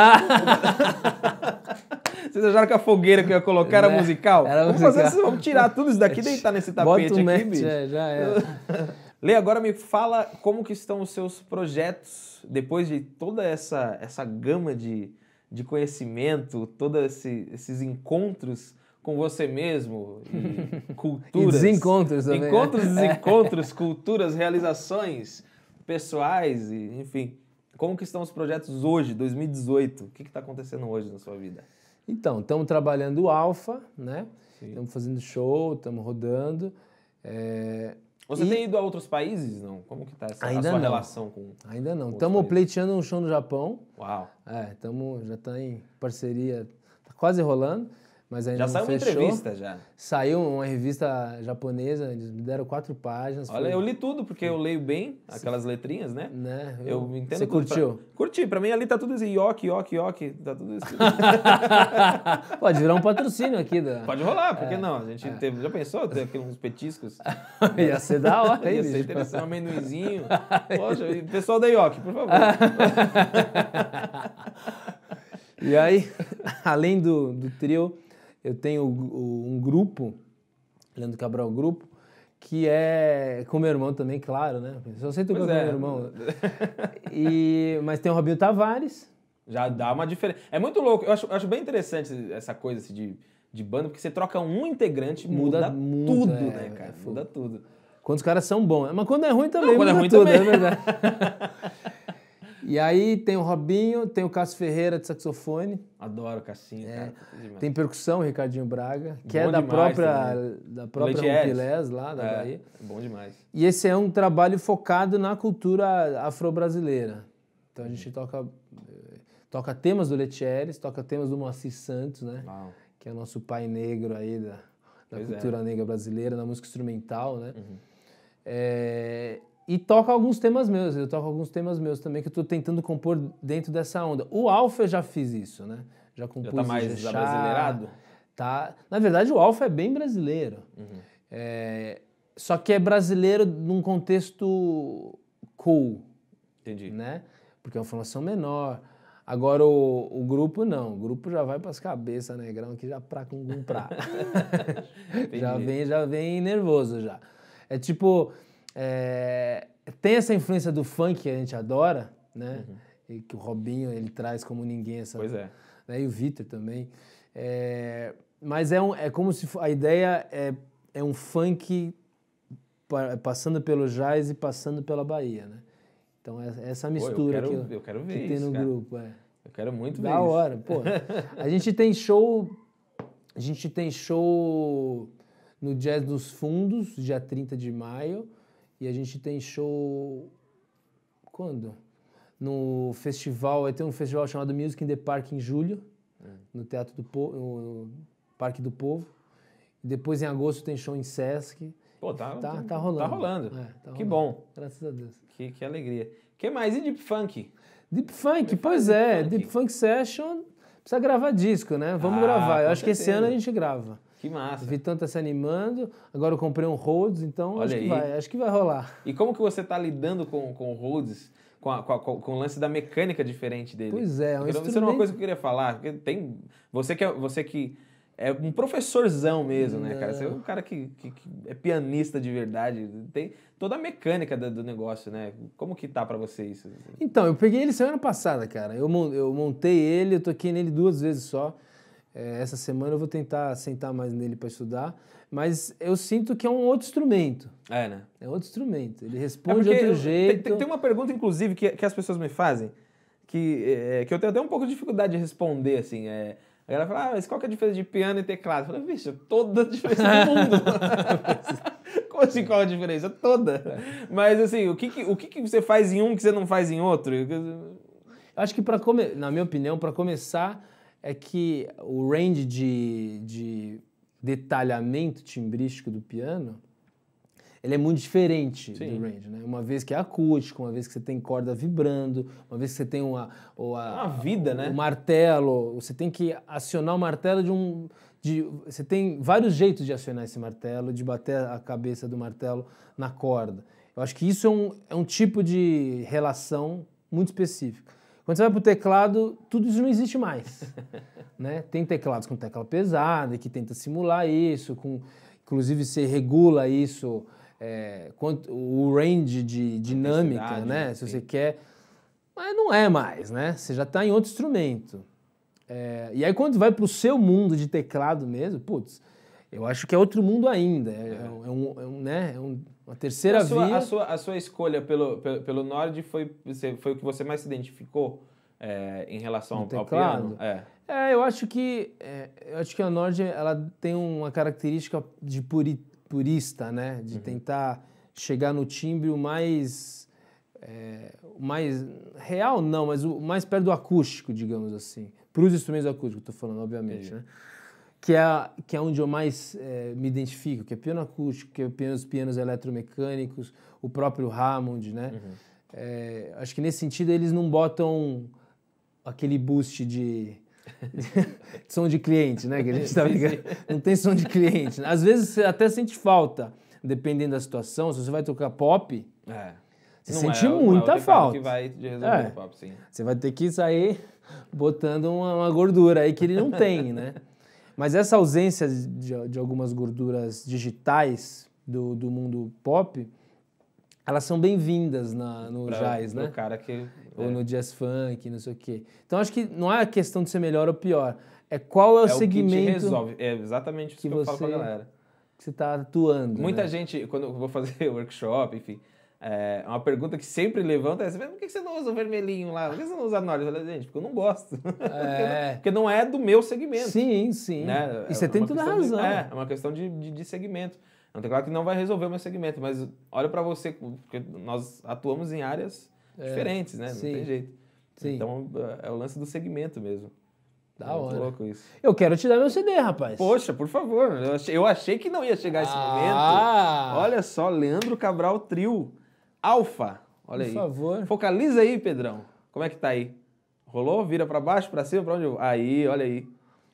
Vocês acharam que a fogueira que eu ia colocar era musical? Vamos tirar tudo isso daqui e deitar nesse tapete aqui, bicho. Já é. Lê, agora me fala como que estão os seus projetos depois de toda essa gama de conhecimento, todos esses encontros com você mesmo, e culturas. E desencontros também. Desencontros, culturas, realizações pessoais, enfim. Como que estão os projetos hoje, 2018? O que está acontecendo hoje na sua vida? Então, estamos trabalhando o Alfa, né? Estamos fazendo show, estamos rodando. Você tem ido a outros países, não? Como que está a sua relação com... Ainda não. Estamos pleiteando um show no Japão. Uau! Já está em parceria, está quase rolando, mas ainda já não fechou. Já saiu uma entrevista, já? Saiu uma revista japonesa, eles me deram 4 páginas. Olha, eu li tudo, porque eu leio bem aquelas letrinhas, né? Eu entendo. Você tudo. curtiu? Curti, pra mim ali tá tudo assim, yoki, tá tudo isso. Pode virar um patrocínio aqui. Pode rolar, por que não? A gente já pensou ter aqui uns petiscos? Ia ser da hora, Ia ser interessante, um amendoinzinho. Poxa, pessoal da yoki, por favor. E aí, além do trio, eu tenho um grupo, Leandro Cabral Grupo, que é com meu irmão também, claro, né? Eu sei tocar com meu irmão. Mas tem o Robinho Tavares. Já dá uma diferença. É muito louco. Eu acho bem interessante essa coisa assim, de banda, porque você troca um integrante, muda tudo, né, cara? Muda tudo. Quando os caras são bons. Mas quando é ruim também, quando é ruim também. É verdade. E aí tem o Robinho, tem o Cássio Ferreira de saxofone. Adoro o Cassinho, cara. Tem percussão, o Ricardinho Braga, que é da própria Rompilés, lá da Bahia. Bom demais. E esse é um trabalho focado na cultura afro-brasileira. Então a gente toca temas do Letieres, toca temas do Moacir Santos, né? Uau. Que é o nosso pai negro aí da cultura negra brasileira, na música instrumental, né? E toca alguns temas meus, eu toco alguns temas meus também, que eu estou tentando compor dentro dessa onda. O Alfa eu já fiz isso, né? Já compus. Já tá mais abrasileirado? Tá. Na verdade, o Alfa é bem brasileiro. Só que é brasileiro num contexto cool. Entendi. Né? Porque é uma formação menor. Agora o grupo não. O grupo já vai para as cabeças, negrão, aqui já pra com pra. já vem nervoso já. É tipo... tem essa influência do funk que a gente adora, né? E que o Robinho ele traz como ninguém essa. Pois é. Né? E o Vitor também. Mas é como se a ideia é um funk passando pelo jazz e passando pela Bahia, né? Então é essa mistura eu quero ver que tem isso, no cara. grupo. Eu quero muito ver da hora, pô. A gente tem show no Jazz dos Fundos, dia 30 de maio. E a gente tem show... Quando? No festival... Vai ter um festival chamado Music in the Park em julho, no Teatro do Povo, no Parque do Povo. E depois, em agosto, tem show em Sesc. Pô, tá rolando. Tá rolando. Tá rolando. Que bom. Graças a Deus. Que alegria. O que mais? E Deep Funk? Deep Funk, pois é. Deep Funk Session... Precisa gravar disco, né? Vamos gravar. Eu acho que esse ano a gente grava. Que massa. O Vitão tá se animando. Agora eu comprei um Rhodes, então acho que vai rolar. E como que você tá lidando com o Rhodes? com o lance da mecânica diferente dele. Pois é, um Isso era uma coisa que eu queria falar. Porque tem, você que é um professorzão mesmo, né, cara? Você é um cara que é pianista de verdade. Tem toda a mecânica do negócio, né? Como que tá pra você isso? Então, eu peguei ele semana passada, cara. Eu montei ele, eu toquei nele 2 vezes só. Essa semana eu vou tentar sentar mais nele para estudar. Mas eu sinto que é um outro instrumento. É, né? É outro instrumento. Ele responde de outro jeito. Tem uma pergunta, inclusive, que as pessoas me fazem, que eu tenho até um pouco de dificuldade de responder, assim. A galera fala, mas qual que é a diferença de piano e teclado? Eu falo, bicho, toda a diferença do mundo. Como assim, qual a diferença? Toda. Mas, assim, o que você faz em um que você não faz em outro? Acho que, na minha opinião, para começar, é que o range de detalhamento timbrístico do piano, ele é muito diferente do range, né? Uma vez que é acústico, uma vez que você tem corda vibrando, uma vez que você tem uma vida, né? O martelo, você tem que acionar o martelo você tem vários jeitos de acionar esse martelo, de bater a cabeça do martelo na corda. Eu acho que isso é um tipo de relação muito específico. Quando você vai para o teclado, tudo isso não existe mais. Né? Tem teclados com tecla pesada que tenta simular isso, inclusive você regula isso, o range de dinâmica, né? Se você quer. Mas não é mais, né? Você já está em outro instrumento. E aí quando vai para o seu mundo de teclado mesmo, putz, eu acho que é outro mundo ainda. Uma terceira via. A sua escolha pelo Nord foi o que você mais se identificou em relação ao piano? Eu acho que a Nord ela tem uma característica de purista, né? De tentar chegar no timbre o mais real, não, mas o mais perto do acústico, digamos assim. Para os instrumentos acústicos, estou falando, obviamente, né? Que é onde eu mais me identifico, que é piano acústico, que é os pianos eletromecânicos, o próprio Hammond, né? Acho que nesse sentido eles não botam aquele boost de som de cliente, né? Que a gente tá ligado. Não tem som de cliente. Às vezes você até sente falta, dependendo da situação. Se você vai tocar pop, você sente muita falta. Que vai resolver o pop, sim. Você vai ter que sair botando uma gordura aí que ele não tem, né? Mas essa ausência de algumas gorduras digitais do mundo pop, elas são bem-vindas no jazz, né? Cara que... Ou no jazz funk, não sei o quê. Então, acho que não é a questão de ser melhor ou pior. É qual é o segmento... que te resolve. É exatamente isso que eu falo pra galera. Que você está atuando. Muita gente, quando eu vou fazer workshop, enfim... uma pergunta que sempre levanta é por que você não usa o vermelhinho lá? Por que você não usa a Nord? Eu falo, gente, porque eu não gosto. Porque não é do meu segmento. Sim. Né? E você tem toda a razão. É uma questão de segmento. É um teclado que não vai resolver o meu segmento, mas olha para você, porque nós atuamos em áreas diferentes, né? Não tem jeito. Sim. Então é o lance do segmento mesmo. Da hora. Muito louco isso. Eu quero te dar meu CD, rapaz. Poxa, por favor. Eu achei que não ia chegar esse momento. Olha só, Leandro Cabral Trio. Alfa, olha aí. Por favor. Focaliza aí, Pedrão. Como é que tá aí? Rolou? Vira pra baixo, pra cima, pra onde eu vou? Aí, olha aí.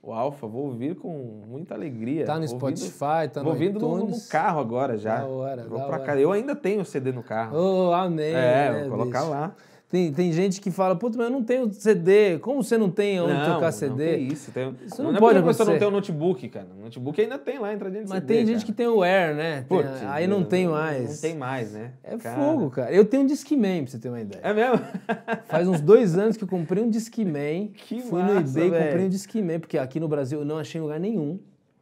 O Alfa, vou ouvir com muita alegria. Tá no Spotify, tá no iTunes. Vou ouvindo no carro agora já. Da hora, vou pra cá. Eu ainda tenho o CD no carro. Oh, amém. Vou colocar bicho. lá. Tem gente que fala, putz, mas eu não tenho CD. Como você não tem onde tocar CD? Não, que isso. Isso não pode acontecer. Você não tem o notebook, cara. O notebook ainda tem lá, entra dentro do Mas CD, tem gente que tem o Air, né? Aí não tem mais. Não tem mais, né? É fogo, cara. Eu tenho um Discman, pra você ter uma ideia. É mesmo? Faz uns 2 anos que eu comprei um Discman. Fui no eBay, véio. comprei um Discman, porque aqui no Brasil eu não achei em lugar nenhum.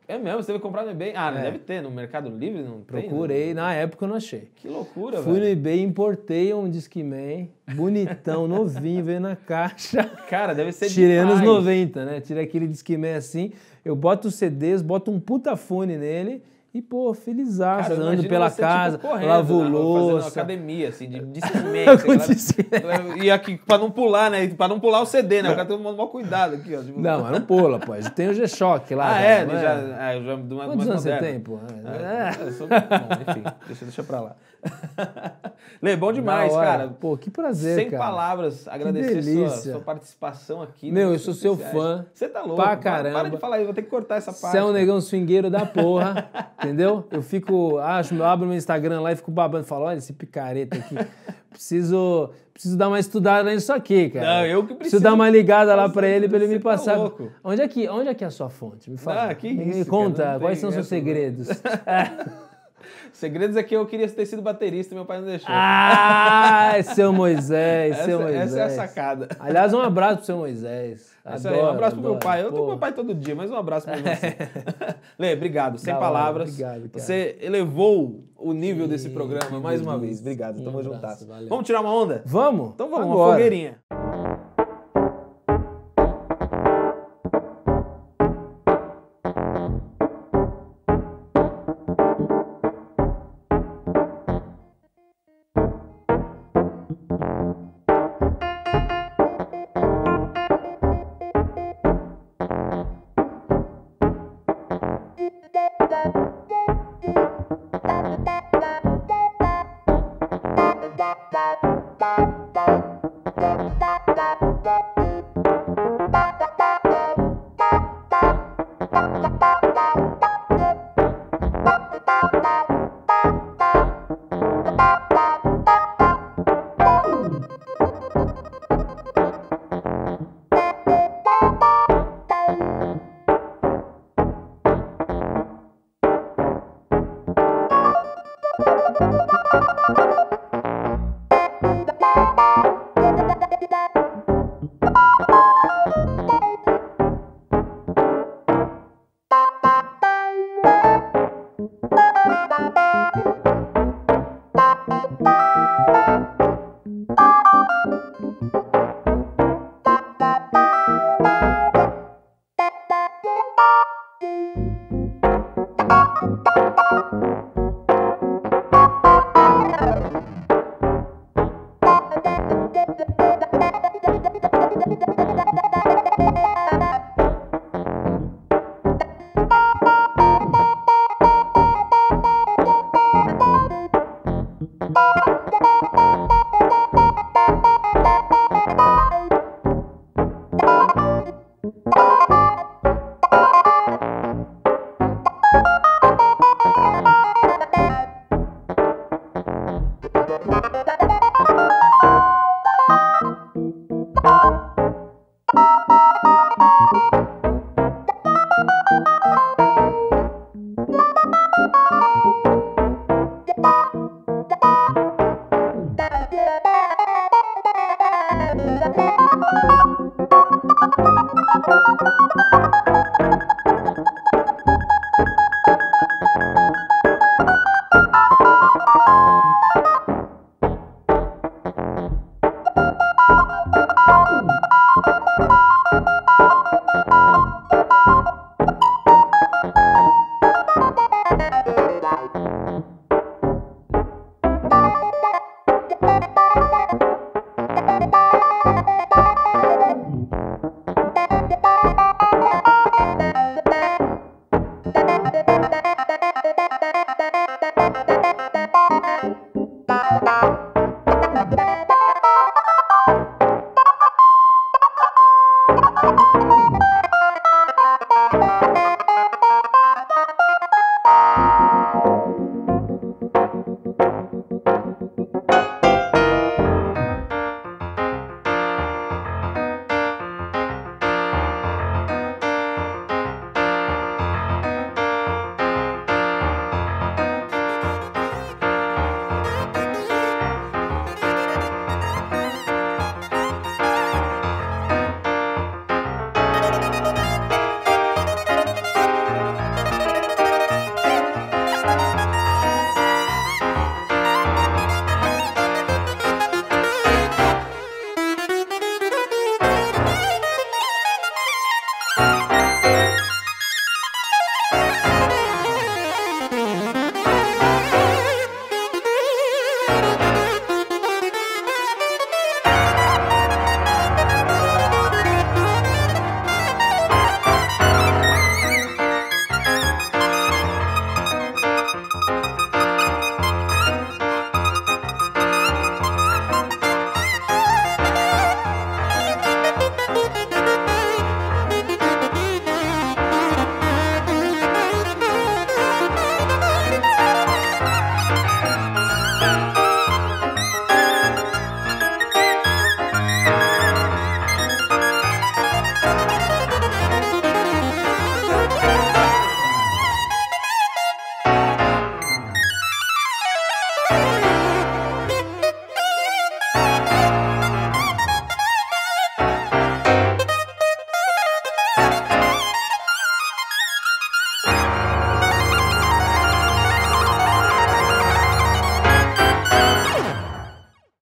É mesmo? Você teve que comprar no eBay? Não deve ter. No Mercado Livre não tem? Procurei, na época eu não achei. Que loucura, Fui no eBay, importei um Discman, bonitão, novinho, veio na caixa. Cara, deve ser Tirei demais. anos 90, né? Tirei aquele Discman assim, eu boto os CDs, boto um puta fone nele e, pô, felizaço, ando pela casa, tipo, lavo louça. Fazendo academia, assim, de Discman. E aqui, pra não pular, né? Pra não pular o CD, né? O cara tem um maior cuidado aqui, ó. Tipo... Não, mas não pula, pô. Tem o G-Shock lá. Eu já Quantos anos você tem, pô? Bom, enfim, deixa pra lá. Lê, bom demais, cara. Pô, que prazer, Sem cara. palavras, agradecer sua participação aqui. Meu, eu sou seu fã. Você tá louco. Pra caramba. Para de falar aí, vou ter que cortar essa parte. Você é um negão swingueiro da porra, entendeu? Eu abro meu Instagram lá e fico babando. Falo, olha esse picareta aqui. preciso dar uma estudada nisso aqui, cara. Não, eu que preciso dar uma ligada lá pra ele Você me passar. tá louco. Onde é que é a sua fonte? Me fala. Que me isso, conta, cara, não quais tem são seus essa, não. segredos? Segredos é que eu queria ter sido baterista e meu pai não deixou. Seu Moisés, seu Moisés. Essa é a sacada. Aliás, um abraço pro seu Moisés. Um abraço pro meu pai. Eu tô com meu pai todo dia, mas um abraço pra você. Lê, obrigado. Sem palavras. Obrigado, cara. Você elevou o nível desse programa mais uma vez. Obrigado, tamo juntas. Vamos tirar uma onda? Vamos? Então vamos, agora. uma fogueirinha.